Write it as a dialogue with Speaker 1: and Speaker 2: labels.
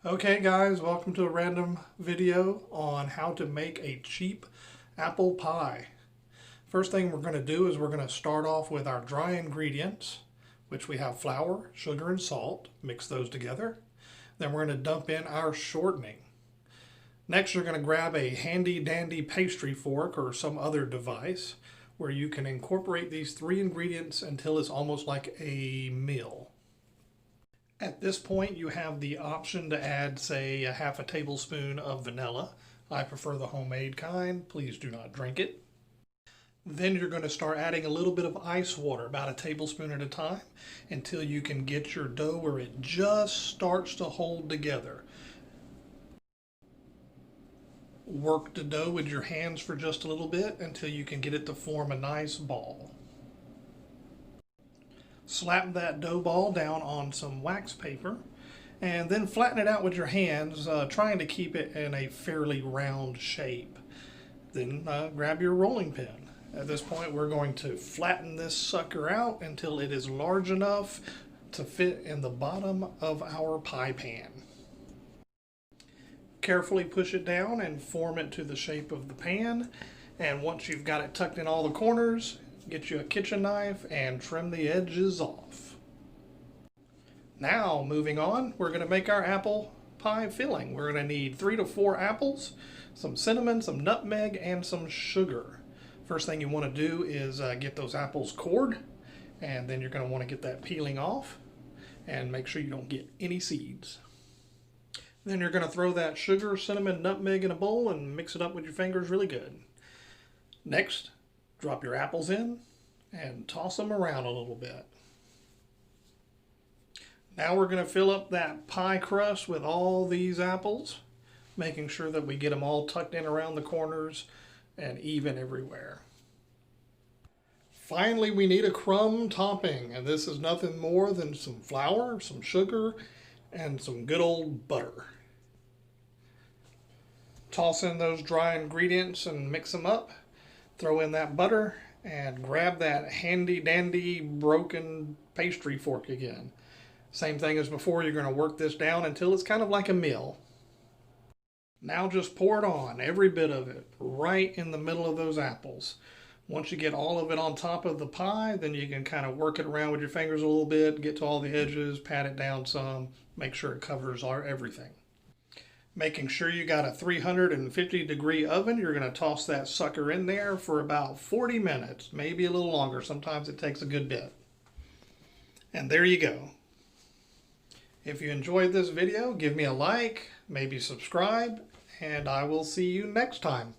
Speaker 1: Okay guys, welcome to a random video on how to make a cheap apple pie. First thing we're going to do is we're going to start off with our dry ingredients, which we have flour, sugar, and salt. Mix those together. Then we're going to dump in our shortening. Next, you're going to grab a handy dandy pastry fork or some other device where you can incorporate these three ingredients until it's almost like a meal. At this point, you have the option to add, say, a half a tablespoon of vanilla. I prefer the homemade kind. Please do not drink it. Then you're going to start adding a little bit of ice water, about a tablespoon at a time, until you can get your dough where it just starts to hold together. Work the dough with your hands for just a little bit until you can get it to form a nice ball. Slap that dough ball down on some wax paper and then flatten it out with your hands, trying to keep it in a fairly round shape. Then grab your rolling pin. At this point, we're going to flatten this sucker out until it is large enough to fit in the bottom of our pie pan. Carefully push it down and form it to the shape of the pan. And once you've got it tucked in all the corners, get you a kitchen knife and trim the edges off. Now, moving on, we're going to make our apple pie filling. We're going to need 3 to 4 apples, some cinnamon, some nutmeg, and some sugar. First thing you want to do is get those apples cored, and then you're going to want to get that peeling off and make sure you don't get any seeds. Then you're going to throw that sugar, cinnamon, nutmeg in a bowl and mix it up with your fingers really good. Next, drop your apples in and toss them around a little bit. Now we're going to fill up that pie crust with all these apples, making sure that we get them all tucked in around the corners and even everywhere. Finally, we need a crumb topping, and this is nothing more than some flour, some sugar, and some good old butter. Toss in those dry ingredients and mix them up. Throw in that butter and grab that handy dandy broken pastry fork again. Same thing as before, you're going to work this down until it's kind of like a meal. Now just pour it on, every bit of it, right in the middle of those apples. Once you get all of it on top of the pie, then you can kind of work it around with your fingers a little bit, get to all the edges, pat it down some, make sure it covers everything. Making sure you got a 350-degree oven, you're going to toss that sucker in there for about 40 minutes, maybe a little longer. Sometimes it takes a good bit. And there you go. If you enjoyed this video, give me a like, maybe subscribe, and I will see you next time.